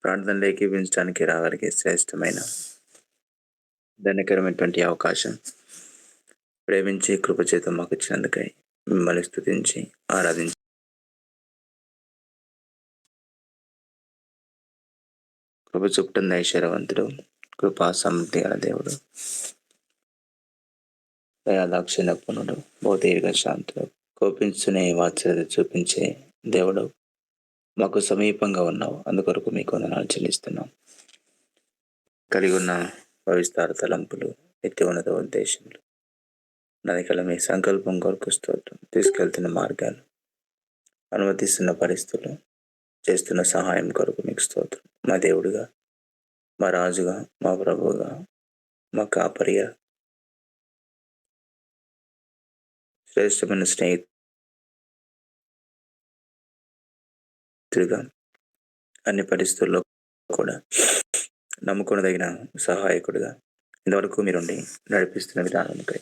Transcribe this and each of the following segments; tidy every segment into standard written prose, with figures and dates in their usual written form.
ప్రార్థనలో ఏకీభవించడానికి రాగలిగే శ్రేష్టమైన ధన్యకరమైనటువంటి అవకాశం ప్రేమించి కృపచేత మాకు ఇచ్చినందుకై మిమ్మల్ని స్తుతించి ఆరాధించి కృప చూపుతున్న ఐశ్వర్యవంతుడు, కృపా సమృద్ధి గల దేవుడు, దయాదాక్షిణ్యపూర్ణుడు, భౌతిక శాంతుడు, కోపించునే వాత్సల్యత చూపించే దేవుడు, మాకు సమీపంగా ఉన్నావు. అందుకొరకు మీకు వందనాలు చెల్లిస్తున్నాం. కలిగి ఉన్న భవిస్తార తలంపులు, నిత్య ఉన్నత ఉద్దేశములు, నదికల మీ సంకల్పం కొరకు స్తోత్రం. తీసుకెళ్తున్న మార్గాలు, అనుమతిస్తున్న పరిస్థితులు, చేస్తున్న సహాయం కొరకు మీకు స్తోత్రం. మా దేవుడుగా, మా రాజుగా, మా ప్రభువుగా, మా కాపరిగా, శ్రేష్టమైన స్నేహితుడిగా, అన్ని పరిస్థితుల్లో కూడా నమ్ముకొనదగిన సహాయకుడిగా ఇంతవరకు మీరుండి నడిపిస్తున్న విధానంకై,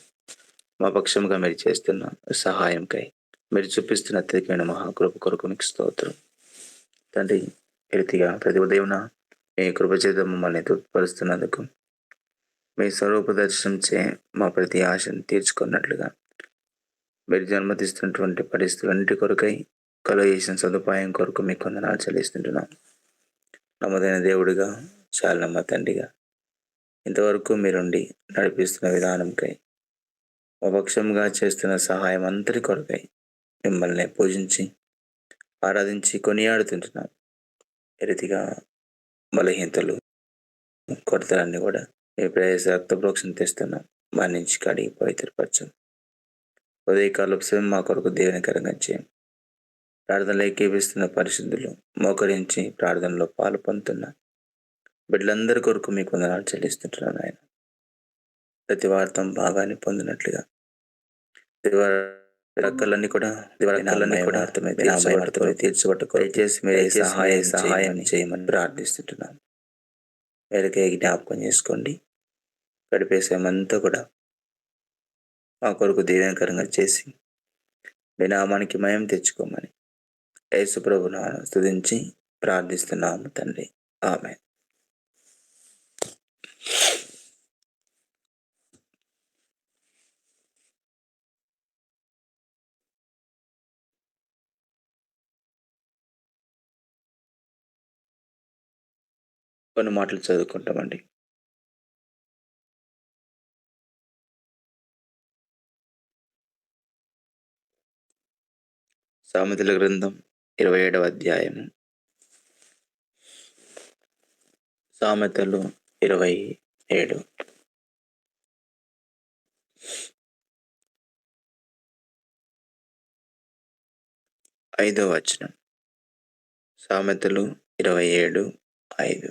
మా పక్షముగా మీరు చేస్తున్న సహాయంకై, మీరు చూపిస్తున్న అత్యధికమైన మహాకృప కొరకు మీకు స్తోత్రం. తండ్రి, ఈ రీతిగా ప్రతి ఉదయం మీ కృప చేత మమ్మల్ని తృప్తిపరుస్తున్నందుకు, మీ స్వరూప దర్శనంచే మా ప్రతి ఆశను తీర్చుకున్నట్లుగా, మీరు జన్మతిస్తున్నటువంటి పరిస్థితులన్నిటి కొరకై కలుగజేసిన సదుపాయం కొరకు మీకు వందనాలు చెల్లిస్తుంటున్నాం. నమ్మదైన దేవుడిగా, చాలా నమ్మ తండ్రిగా, ఇంతవరకు మీరుండి నడిపిస్తున్న విధానంకై, మా పక్షంగా చేస్తున్న సహాయం అంతటి కొరకై మిమ్మల్ని పూజించి ఆరాధించి కొనియాడుతుంటున్నాం. ఈ రీతిగా బలహీనతలు, కొరతలన్నీ కూడా మీ ప్రయాస రక్తప్రోక్షణ తెస్తున్నాం. మన్నించి కడిగి పవిత్రపరచం. ఉదయకాలపు సమయం మా కొరకు దీవెనకరంగా చేయం. ప్రార్థనలో ఏకీపిస్తున్న పరిశుద్ధులు, మోకరించి ప్రార్థనలో పాలు పొందుతున్న బిడ్డలందరి కొరకు మీకు వందనాలు చెల్లిస్తుంటున్నాను. ఆయన ప్రతి వార్తం భాగాన్ని పొందినట్లుగా రక్కలన్నీ కూడా తీర్చబట్టుకో దయచేసి మీరే సహాయం చేయమని ప్రార్థిస్తుంటున్నాను. మేరకే జ్ఞాపకం చేసుకోండి. గడిపే సమయంతా కూడా మా కొరకు దీవెనకరంగా చేసి మీ నామానికి మయం తెచ్చుకోమని యేసు ప్రభువును స్తుతించి ప్రార్థిస్తున్నాము తండ్రి. ఆమేన్. కొన్ని మాటలు చదువుకుంటామండి. సామెతల గ్రంథం 27వ అధ్యాయము. సామెతలు 27 5వ వచనం. సామెతలు 27:5.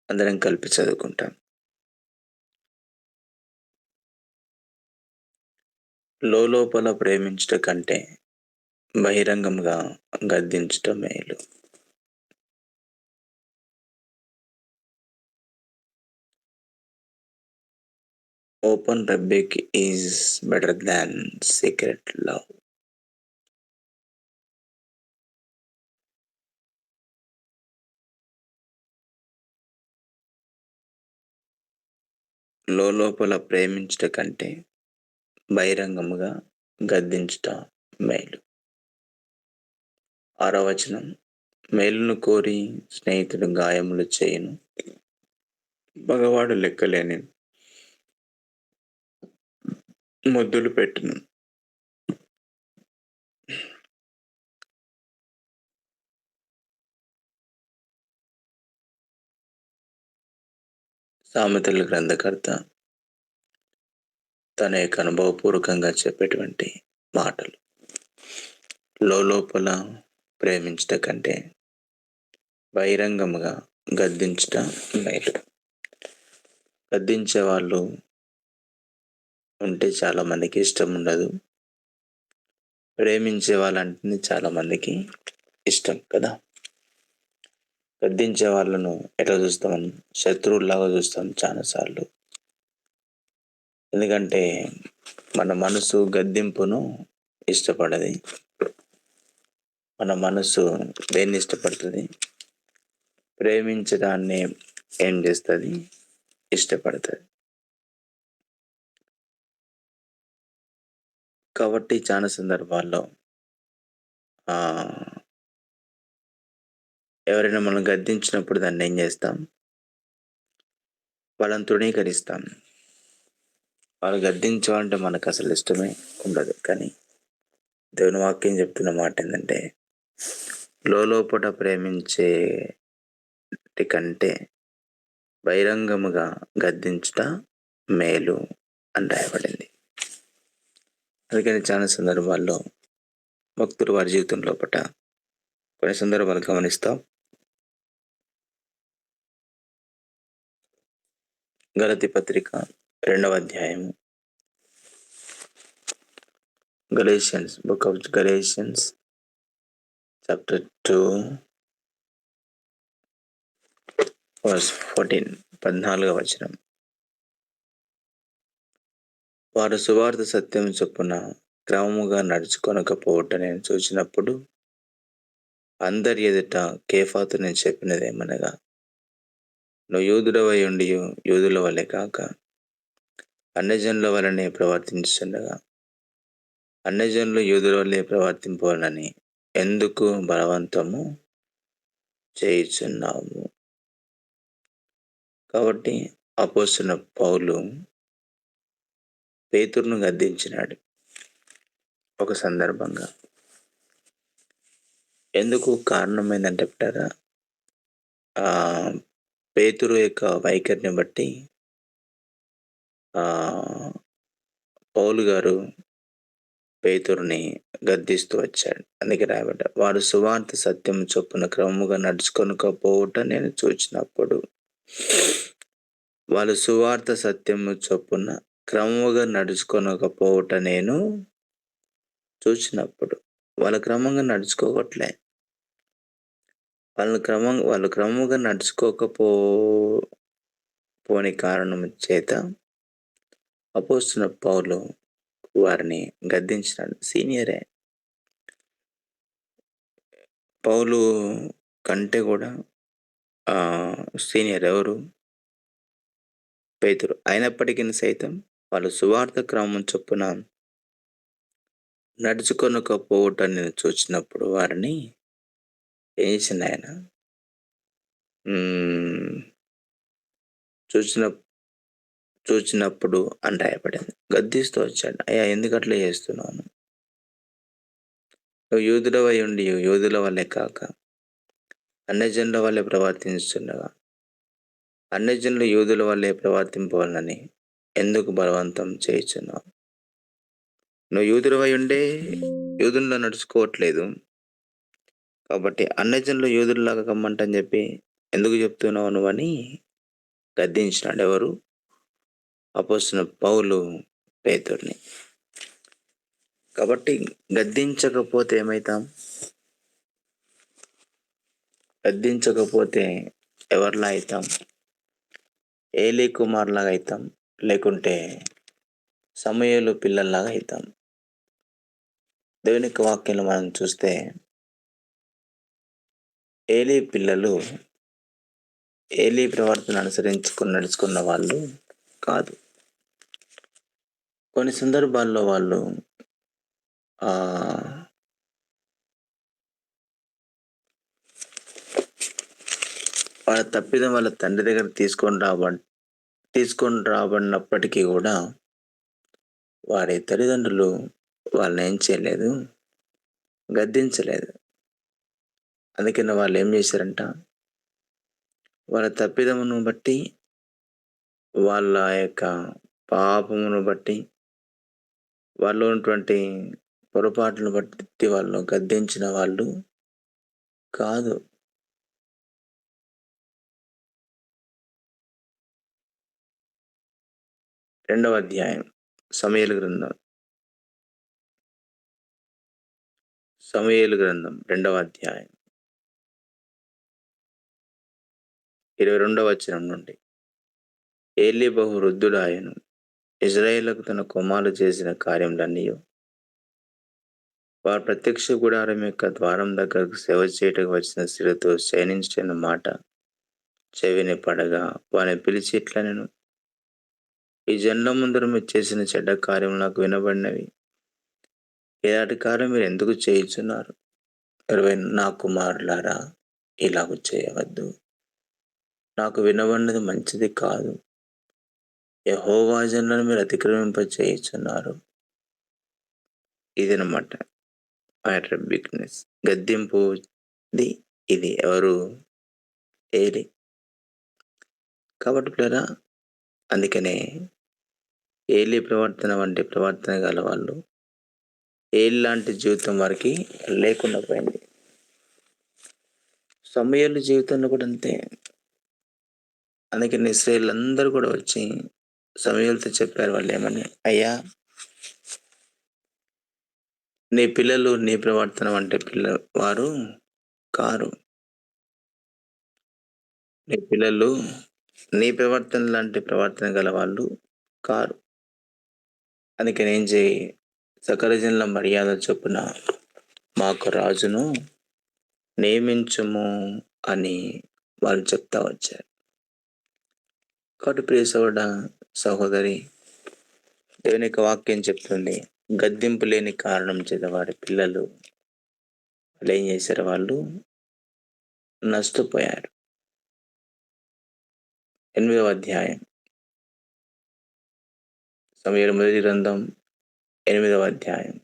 అందరం కలిపి చదువుకుంటాం. లోపల ప్రేమించుట కంటే బహిరంగంగా గద్దించుట మేలు. Open rebuke is better than secret love. లోపల ప్రేమించుట కంటే బహిరంగముగా గద్దించుట మేలు. 6వ వచనం. మేలును కోరి స్నేహితుడు గాయములు చేయును, మగవాడు లెక్కలేని ముద్దులు పెట్టును. సామెతల గ్రంథకర్త తన యొక్క అనుభవపూర్వకంగా చెప్పేటువంటి మాటలు. లోపల ప్రేమించుట కంటే బహిరంగముగా గద్దించుట మేలు. గద్దించే వాళ్ళు ఉంటే చాలా మందికి ఇష్టం ఉండదు. ప్రేమించే వాళ్ళంటే చాలా మందికి ఇష్టం కదా. గద్దించే వాళ్ళను ఎట్లా చూస్తాం? శత్రువులాగా చూస్తాం చాలాసార్లు. ఎందుకంటే మన మనసు గద్దింపును ఇష్టపడది. మన మనసు దేన్ని ఇష్టపడుతుంది? ప్రేమించడాన్ని ఏం చేస్తుంది? ఇష్టపడుతుంది. కాబట్టి చాలా సందర్భాల్లో ఎవరైనా మనం గద్దించినప్పుడు దాన్ని ఏం చేస్తాం? వాళ్ళని తృణీకరిస్తాం. వాళ్ళు గద్దించాలంటే మనకు అసలు ఇష్టమే ఉండదు. కానీ దేవుని వాక్యం చెప్తున్న మాట ఏంటంటే, లోలోపట ప్రేమించే కంటే బహిరంగముగా గద్దించుట మేలు అని రాయబడింది. అందుకని చాలా సందర్భాల్లో భక్తులు వారి జీవితం లోపట కొన్ని సందర్భాలు గమనిస్తాం. గలతీ పత్రిక 2వ అధ్యాయము, Galatians, book of Galatians chapter 2 verse 14, 14వ వచనం. వారు సువార్త సత్యం చొప్పున క్రమముగా నడుచుకొనకపోవట నేను చూసినప్పుడు అందరి ఎదుట కేఫాతో నేను చెప్పినదేమనగా, నువ్వు యూదుడవై ఉండి యూదుల వలె కాక అన్యజనుల వలనే ప్రవర్తించుండగా అన్యజనులు యూదుల వలె ప్రవర్తింపవాలని ఎందుకు బలవంతము చేయుచున్నాము? కాబట్టి అపోస్తలుడైన పౌలు పేతురును గద్దించినాడు ఒక సందర్భంగా. ఎందుకు కారణం ఏంటంటే పెట్టారా, పేతురు యొక్క వైఖరిని బట్టి పౌలు గారు పేతురుని గద్దిస్తూ వచ్చాడు. అందుకే రాయబడ్డ, వారు సువార్త సత్యం చొప్పున క్రమముగా నడుచుకొనకపోవట నేను చూచినప్పుడు. వాళ్ళు సువార్త సత్యము చొప్పున క్రమముగా నడుచుకొనకపోవట నేను చూచినప్పుడు. వాళ్ళ క్రమంగా నడుచుకోవట్లే. వాళ్ళు క్రమంగా నడుచుకోకపోని కారణం చేత అపోస్తలుడైన పౌలు వారిని గద్దించినాడు. సీనియరే. పౌలు కంటే కూడా సీనియర్ ఎవరు? పేతురు. అయినప్పటికీ సైతం వాళ్ళు సువార్త క్రమం చొప్పున నడుచుకొనకపోవటం నేను చూచినప్పుడు వారిని ఏం చేసిండు ఆయన? చూచినప్పుడు అని రాయబడింది. గద్దిస్తూ వచ్చాడు. అయ్యా, ఎందుకు అట్లా చేస్తున్నాను? నువ్వు యూదుడవై ఉండి యూదుల వల్లే కాక అన్యజనుల వల్లే ప్రవర్తించుండగా అన్యజనులు యూదుల వల్లే ప్రవర్తింపవాలని ఎందుకు బలవంతం చేయుచున్నావు? నువ్వు యూదుడవై ఉండే యూదుల్లో నడుచుకోవట్లేదు. కాబట్టి అన్యజనులు యూదుల్లాగా కమ్మంటని చెప్పి ఎందుకు చెప్తున్నావు నువ్వని గద్దించినాడు. ఎవరు? అపోస్తలుడైన పౌలు పేతురుని. కాబట్టి గద్దించకపోతే ఏమవుతాం? గద్దించకపోతే ఎవరిలా అవుతాం? ఏలీ కుమార్లాగా అవుతాం, లేకుంటే సమూయేలు పిల్లల్లాగా అవుతాం. దేవుని యొక్క వాక్యంలో మనం చూస్తే ఏలీ పిల్లలు ఏలీ ప్రవర్తన నడుచుకున్న వాళ్ళు కాదు. కొన్ని సందర్భాల్లో వాళ్ళు వాళ్ళ తప్పిదం వాళ్ళ తండ్రి దగ్గర తీసుకొని రాబడినప్పటికీ కూడా వారి తల్లిదండ్రులు వాళ్ళని ఏం చేయలేదు, గద్దించలేదు. అందుకని వాళ్ళు ఏం చేశారంట, వాళ్ళ తప్పిదమును బట్టి, వాళ్ళ యొక్క పాపమును బట్టి, వాళ్ళు ఉన్నటువంటి పొరపాట్లను బట్టి వాళ్ళు గద్దించిన వాళ్ళు కాదు. రెండవ అధ్యాయం సమూయేలు గ్రంథం 2వ అధ్యాయం 22వ వచనం నుండి. ఏలీ బహు వృద్ధుడాయను. ఇజ్రాయేలుకు తన కుమారులు చేసిన కార్యములన్నీ వారు ప్రత్యక్ష గుడారం యొక్క ద్వారం దగ్గరకు సేవ చేయటకు వచ్చిన స్త్రీలతో శయనించిన మాట చెవిని పడగా వాని పిలిచి ఇట్లనెను, ఈ జనుల ముందర మీరు చేసిన చెడ్డ కార్యములు నాకు వినబడినవి. ఇలాంటి కార్యం మీరు ఎందుకు చేయుచున్నారు? నా కుమారులారా, ఇలాగ చేయవద్దు. నాకు వినబడినది మంచిది కాదు. యెహోవా జనులను మీరు అతిక్రమింప చేయుచున్నారు. ఇదనమాట మ్యాటర్ బిగ్‌నెస్. గద్దింపుది ఇది. ఎవరు? ఏలి. కాబట్టి ప్రియులారా, అందుకనే ఏలి ప్రవర్తన వంటి ప్రవర్తన గలవాళ్ళు, ఏలిలాంటి జీవితం వారికి లేకుండా పోయింది. సమూయేలు జీవితంలో కూడా అంతే. అందుకని ఇశ్రాయేలీయులందరూ కూడా వచ్చి సమూయేలుతో చెప్పారు వాళ్ళేమని, అయ్యా, నీ పిల్లలు నీ ప్రవర్తన వంటి వారు కారు. నీ పిల్లలు నీ ప్రవర్తన లాంటి ప్రవర్తన గలవాళ్ళు కారు. అందుకని ఏం చేయి, సకల జనుల మర్యాద చొప్పున మాకు రాజును నియమించుము అని వాళ్ళు చెప్తా వచ్చారు. కాబట్టి ప్రియ సహోదరా, సహోదరి, దేవుని యొక్క వాక్యం చెప్తుంది, గద్దింపు లేని కారణం చేత వారి పిల్లలు వాళ్ళేం చేశారు, వాళ్ళు నష్టపోయారు. 8వ అధ్యాయం, సమూయేలు మొదటి గ్రంథం 8వ అధ్యాయం.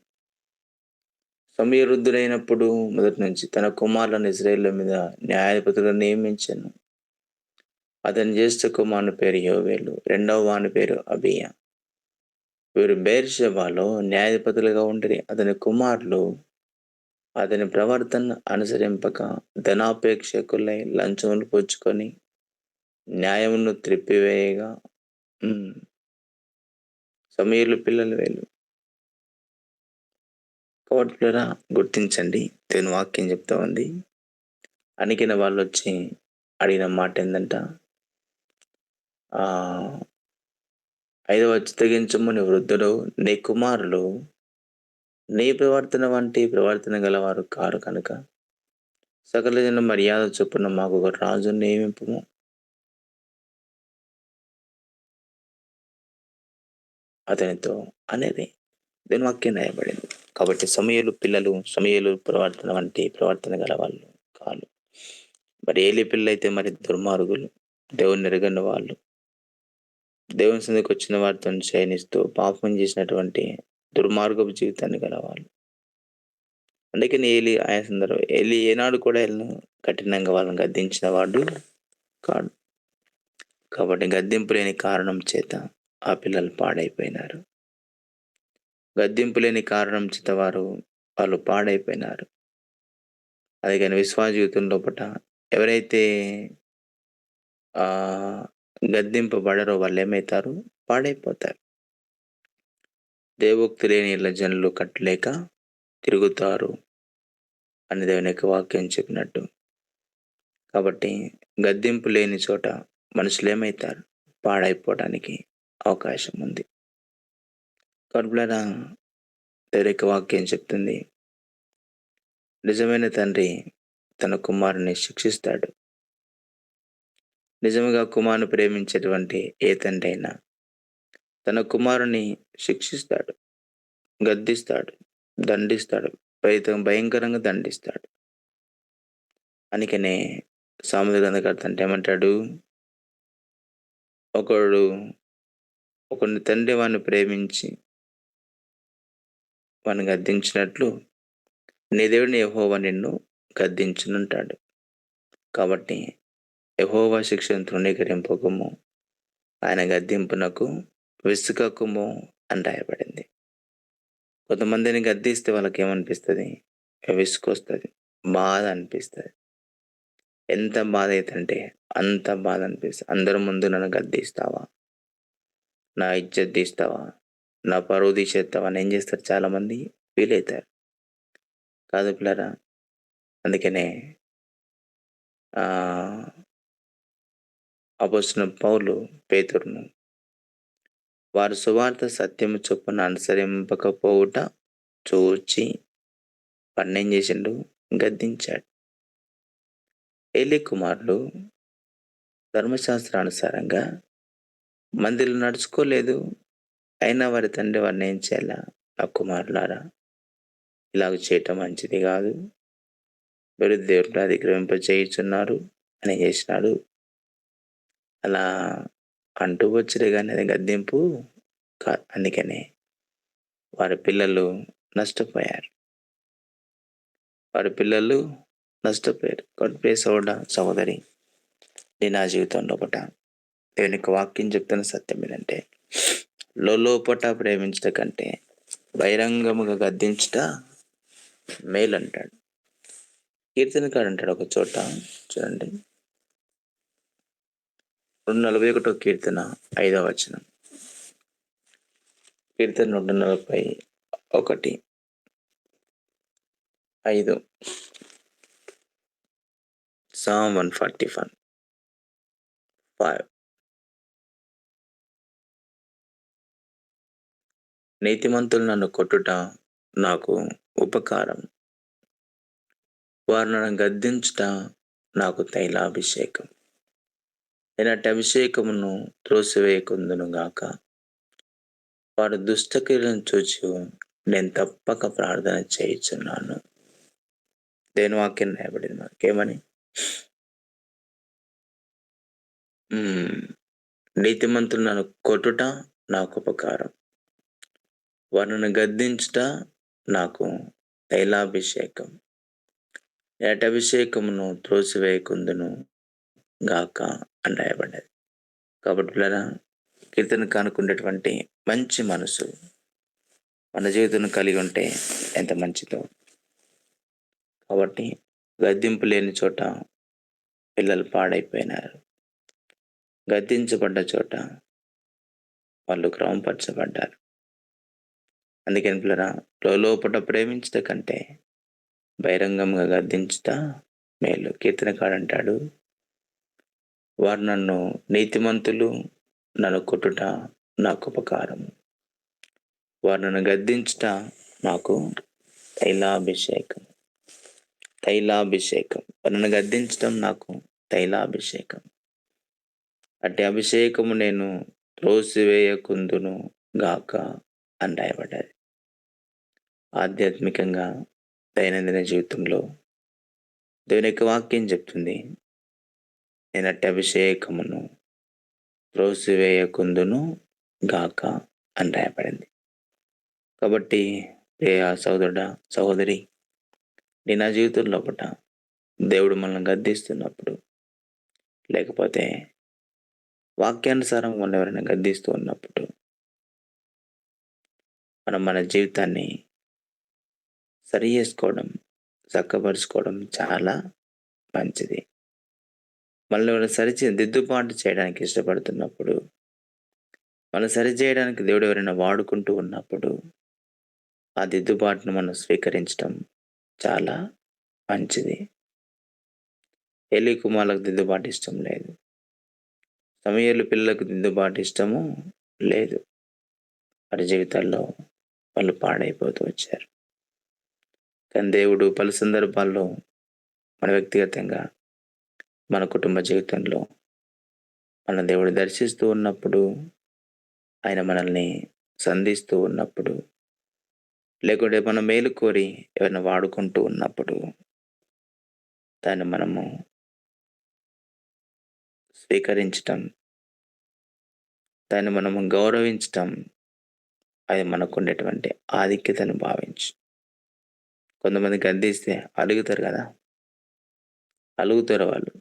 సమూయేలు వృద్ధుడైనప్పుడు మొదటి నుంచి తన కుమారులను ఇశ్రాయేలీయుల మీద న్యాయాధిపతులుగా నియమించెను. అతని జ్యేష్ఠ కుమారుని పేరు యోవేలు, రెండవ వాని పేరు అబీయా. వీరు బెయేర్షెబాలో న్యాయాధిపతులుగా ఉండిరి. అతని కుమారులు అతని ప్రవర్తన అనుసరింపక ధనాపేక్షకులై లంచములు పుచ్చుకొని న్యాయమును త్రిప్పివేయగా సమూయేలు పిల్లలు వీళ్ళు. కాబట్టి ప్రియులారా, గుర్తించండి, దేవుని వాక్యం చెప్తా ఉంది. అణిగిన వాళ్ళు వచ్చి అడిగిన మాట ఏందంట, 5వ చిత్తగించుము, నీ వృద్ధుడు, నీ కుమారులు నీ ప్రవర్తన వంటి ప్రవర్తన గలవారు కారు కనుక సకల జనుల మర్యాద చొప్పున మాకు ఒక రాజును నియమింపుము. అతనితో అనేది దీని వాక్యం రాయబడింది. కాబట్టి సమూయేలు పిల్లలు, సమూయేలు ప్రవర్తన వంటి ప్రవర్తన గలవాళ్ళు కాదు. మరి ఏలి పిల్లలైతే మరి దుర్మార్గులు, దేవుని ఎరగని వాళ్ళు, దేవుని సన్నిధికి వచ్చిన వారితో శయనిస్తూ పాపం చేసినటువంటి దుర్మార్గపు జీవితాన్ని గలవాళ్ళు. అందుకని ఏలి ఆయా సందర్భం, ఏలి ఏనాడు కూడా వీళ్ళను కఠినంగా వాళ్ళని గద్దించిన వాడు కాడు. కాబట్టి గద్దింపు లేని కారణం చేత ఆ పిల్లలు పాడైపోయినారు. గద్దింపు లేని కారణం చేత వాళ్ళు పాడైపోయినారు. అందుకని విశ్వాస జీవితం లోపట ఎవరైతే గద్దింపబడరో వాళ్ళు ఏమవుతారు, పాడైపోతారు. దేవోక్తి లేని ఇళ్ళ జనులు కట్టలేక తిరుగుతారు అని దేవుని యొక్క వాక్యం చెప్పినట్టు. కాబట్టి గద్దింపు లేని చోట మనుషులు ఏమవుతారు, పాడైపోవడానికి అవకాశం ఉంది. కడుపులరా, దేవుని యొక్క వాక్యం చెప్తుంది, నిజమైన తండ్రి తన కుమారుని శిక్షిస్తాడు. నిజంగా కుమారుని ప్రేమించేటువంటి ఏ తండ్రి అయినా తన కుమారుని శిక్షిస్తాడు, గద్దిస్తాడు, దండిస్తాడు, భయంకరంగా దండిస్తాడు. అందుకనే సామెతల గ్రంథకర్త అంటే ఏమంటాడు, ఒకని తండ్రి వాడిని ప్రేమించి వాడిని గద్దించినట్లు నీ దేవుడిని యెహోవా నిన్ను గద్దించునంటాడు. కాబట్టి యెహోవా శిక్షను తృణీకరింపకము, ఆయన గద్దింపునకు విసుకకుము అని రాయబడింది. కొంతమందిని గద్దిస్తే వాళ్ళకి ఏమనిపిస్తుంది, విసుకొస్తుంది, బాధ అనిపిస్తుంది. ఎంత బాధ అవుతుందంటే అంత బాధ అనిపిస్తుంది. అందరి ముందు నన్ను గద్దిస్తావా, నా ఇజ్జత్ తీస్తావా, నా పరువు తీసేస్తావా అని ఏం చేస్తారు, చాలామంది ఫీల్ అవుతారు. కాదు పిల్లరా, అందుకనే అపోస్తలుడైన పౌలు పేతురును వారు సువార్త సత్యము చొప్పున అనుసరింపకపోవుట చూచి వాడిని ఏం చేసిండు, గద్దించాడు. ఏలి కుమారులు ధర్మశాస్త్రానుసారంగా మందిలో నడుచుకోలేదు. అయినా వారి తండ్రి వారినేం చేయాలా? నా కుమారులారా, ఇలాగ చేయటం మంచిది గాదు. మీరు దేవుడిని అతిక్రమింపచేయుచున్నారు అని జేసినాడు. అలా అంటూ వచ్చిరే గానీ అది గద్దింపు కాదు. అందుకనే వారి పిల్లలు నష్టపోయారు. వారి పిల్లలు నష్టపోయారు. కాబట్టి ప్రియ సోదరుడా, సహోదరి, నా జీవితంలో దేవుని యొక్క వాక్యం చెప్తున్న సత్యం ఏంటంటే, లోలోపట ప్రేమించుట కంటే బహిరంగముగా గద్దించుట మేలంటాడు. కీర్తనకారుడు అంటాడు ఒక చోట, చూడండి, 241 కీర్తన 5వ వచనం. కీర్తన 241, 5. Psalm 141, 5. నీతిమంతులు నన్ను కొట్టుట నాకు ఉపకారం. వారు నన్ను గద్దించుట నాకు తైలాభిషేకం. నేనట్టి అభిషేకమును త్రోసివేయకుందును గాక. వారు దుష్టక్రియలను చూచి నేను తప్పక ప్రార్థన చేయుచున్నాను. దేవుని వాక్యం రాయబడింది మనకేమని? నీతిమంతులు నన్ను కొట్టుట నాకు ఉపకారం. వారు నన్ను గద్దించుట నాకు తైలాభిషేకం. నేటి అభిషేకమును త్రోసివేయకుందును గాక అని రాయబడ్డది. కాబట్టి పిల్లరా, కీర్తన కానుకునేటువంటి మంచి మనసు మన జీవితంలో కలిగి ఉంటే ఎంత మంచిదో. కాబట్టి గద్దింపు లేని చోట పిల్లలు పాడైపోయినారు. గద్దించబడ్డ చోట వాళ్ళు క్రమపరచబడ్డారు. అందుకని పిల్లరా, లోపట ప్రేమించుట కంటే బహిరంగంగా గద్దించుట మేలు. కీర్తనకారుడు అంటాడు, వారు నన్ను నీతిమంతులు నన్ను కొట్టుట నాకు ఉపకారం. వారు నన్ను గద్దించుట నాకు తైలాభిషేకం. తైలాభిషేకం. వారు నన్ను గద్దించటం నాకు తైలాభిషేకం. అట్టి అభిషేకము నేను త్రోసివేయకుందును గాక అని రాయబడ్డది. ఆధ్యాత్మికంగా దైనందిన జీవితంలో దేవుని యొక్క వాక్యం చెప్తుంది, నేను అట్టి అభిషేకమును త్రోసివేయకుందును గాక అని రాయబడింది. కాబట్టి ప్రియ సోదరుడా, సహోదరి, నా జీవితం లోపట దేవుడు మనల్ని గద్దిస్తున్నప్పుడు, లేకపోతే వాక్యానుసారం మనం ఎవరైనా గద్దిస్తూ ఉన్నప్పుడు, మనం మన జీవితాన్ని సరి చేసుకోవడం, చక్కపరుచుకోవడం చాలా మంచిది. మనల్ని దిద్దుబాటు చేయడానికి ఇష్టపడుతున్నప్పుడు, మనం సరిచేయడానికి దేవుడు ఎవరైనా వాడుకుంటూ ఉన్నప్పుడు, ఆ దిద్దుబాటును మనం స్వీకరించడం చాలా మంచిది. ఏలీ కుమారులకు దిద్దుబాటు ఇష్టం లేదు. సమూయేలు పిల్లలకు దిద్దుబాటు ఇష్టము లేదు. వారి జీవితాల్లో వాళ్ళు పాడైపోతూ వచ్చారు. కానీ దేవుడు పలు సందర్భాల్లో మన వ్యక్తిగతంగా, మన కుటుంబ జీవితంలో మన దేవుడు దర్శిస్తూ ఉన్నప్పుడు, ఆయన మనల్ని సంధిస్తూ ఉన్నప్పుడు, లేకుంటే మన మేలు కోరి ఎవరిని వాడుకుంటూ ఉన్నప్పుడు, దాన్ని మనము స్వీకరించటం, దాన్ని మనము గౌరవించటం, అది మనకుండేటువంటి ఆధిక్యతను భావించి. కొంతమంది గద్దిస్తే అలుగుతారు కదా! అలుగుతారు వాళ్ళు.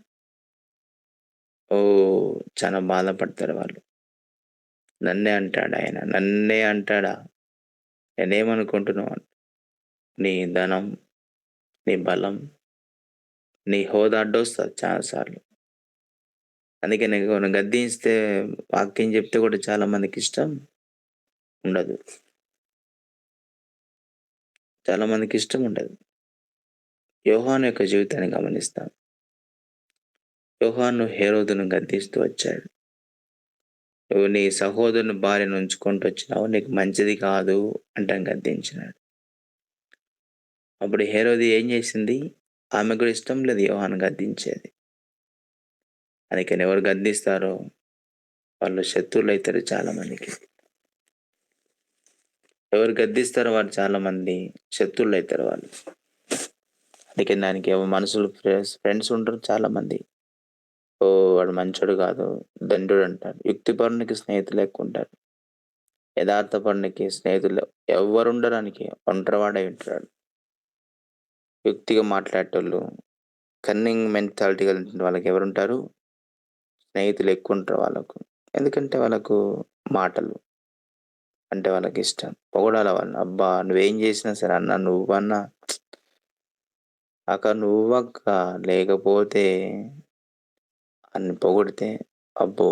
చాలా బాధపడతారు వాళ్ళు. నన్నే అంటాడా ఆయన? నన్నే అంటాడా? నేనేమనుకుంటున్నావు? నీ ధనం, నీ బలం, నీ హోదా అడ్డొస్తది చాలా సార్లు. అందుకే నేను గద్దిస్తే, వాక్యం చెప్తే కూడా చాలా మందికిష్టం ఉండదు. చాలా మందికిష్టం ఉండదు. యోహాను యొక్క జీవితాన్ని గమనిస్తాం. యోహాను హేరోదును గద్దిస్తూ వచ్చాడు. నువ్వు నీ సహోదరుని భార్యను ఉంచుకుంటూ వచ్చినావు, నీకు మంచిది కాదు అంటని గద్దించినాడు. అప్పుడు హేరోది ఏం చేసింది? ఆమెకు కూడా ఇష్టం లేదు యోహాను గద్దించేది. అందుకని ఎవరు గద్దిస్తారో వాళ్ళు శత్రువులైతారు చాలా మందికి. ఎవరు గద్దిస్తారో వాళ్ళు చాలా మంది శత్రువులైతారు వాళ్ళు. అందుకని దానికి మనుషులు ఫ్రెండ్స్ ఉంటారు చాలా మంది. ఓహ్! వాడు మంచోడు కాదు, దండుడు అంటారు. యుక్తిపరునికి స్నేహితులు ఎక్కువుంటారు. యథార్థపరునికి స్నేహితులు ఎవ్వరుండరు ఆనికి. ఒంటరివాడై ఉంటాడు. యుక్తిగా మాట్లాడేటోళ్ళు, కన్నింగ్ మెంటాలిటీ కలిగిన వాళ్ళకి ఎవరుంటారు? స్నేహితులు ఎక్కువుంటారు వాళ్ళకు. ఎందుకంటే వాళ్ళకు మాటలు అంటే వాళ్ళకిష్టం. పొగడాల వాళ్ళని. అబ్బా! నువ్వేం చేసినా సరే అన్న నువ్వన్నా అక్క నువ్వక్క లేకపోతే అని పొగిడితే అబ్బో!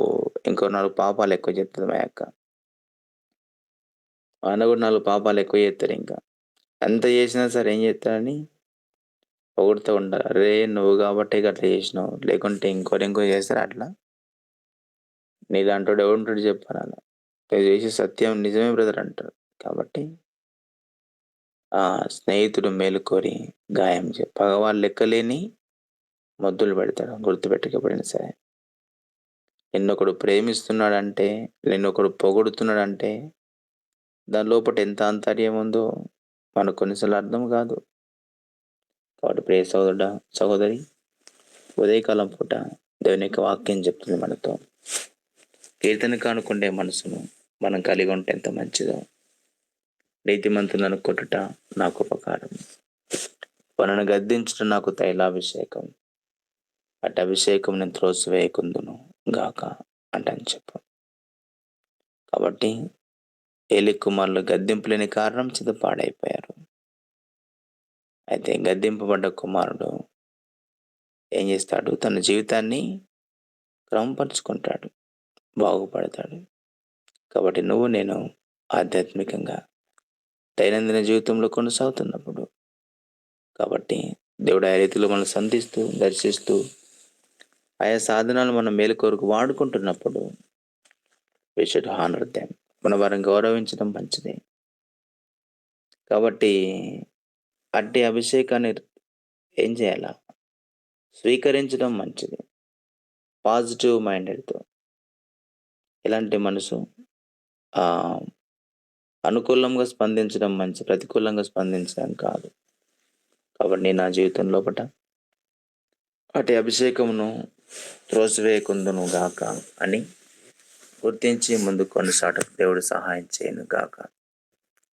ఇంకో 4 పాపాలు ఎక్కువ చెప్తది మా యక్క. ఆయన కూడా 4 పాపాలు ఎక్కువ చేత్తరింక. ఎంత చేసినా సరే ఏం చేత్తారని పొగుడుతూ ఉంటారు. "అరేయ్! నువ్వు కాబట్టే గట్ల చేసినావు. లేకుంటే ఇంకోరు చేస్తారా అట్లా? నీలాంటోడు ఎవడుంటాడు చెప్పు" అనాల. "నువ్వు చేసే సత్యం నిజమే బ్రదర్" అంటారు. కాబట్టి స్నేహితుడు మేలుకోరి గాయం పగవాడు లెక్కలేని మొద్దులు పెడతాడు. గుర్తుపెట్టుకో ఎప్పుడైనా సరే. నిన్నొకడు ప్రేమిస్తున్నాడంటే, నిన్నొకడు పొగుడుతున్నాడంటే, దాని లోపట ఎంత ఆంతర్యం ఉందో మనకు కొన్నిసార్లు అర్థం కాదు. కాబట్టి ప్రియ సహోదరుడా, సహోదరి, ఉదయకాలం పూట దేవుని యొక్క వాక్యం చెప్తుంది మనతో. కీర్తనకు అనుకుంటే మనసును మనం కలిగి ఉంటే ఎంత మంచిదో. నీతిమంతులను కొట్టుట నాకు ఉపకారం. వాళ్ళను గద్దించుట నాకు తైలాభిషేకం. అటు అభిషేకం నేను త్రోసివేయకుందును గాక అంటని చెప్పు. కాబట్టి ఏలి కుమారులు గద్దింపు లేని కారణం చేత పాడైపోయారు. అయితే గద్దింపబడ్డ కుమారుడు ఏం చేస్తాడు? తన జీవితాన్ని క్రమపరుచుకుంటాడు. బాగుపడతాడు. కాబట్టి నువ్వు నేను ఆధ్యాత్మికంగా దైనందిన జీవితంలో కొనసాగుతున్నప్పుడు కాబట్టి దేవుడు ఆ రీతిలో మనల్ని సంధిస్తూ, దర్శిస్తూ ఆయా సాధనాలు మన మేలు కొరకు వాడుకుంటున్నప్పుడు వి షుడ్ హానర్ దెమ్. మనం వారిని గౌరవించడం మంచిదే. కాబట్టి అట్టి అభిషేకాన్ని ఏం చేయాలా? స్వీకరించడం మంచిది. పాజిటివ్ మైండెడ్‌తో. ఎలాంటి మనసు ఆహ్, అనుకూలంగా స్పందించడం ప్రతికూలంగా స్పందించడం కాదు. కాబట్టి నేను నా జీవితం లోపట అటు అభిషేకమును త్రోసివేయకుందును గాక అని గుర్తించి ముందుకు కొనసాగుటకు దేవుడు సహాయం చేయను గాక.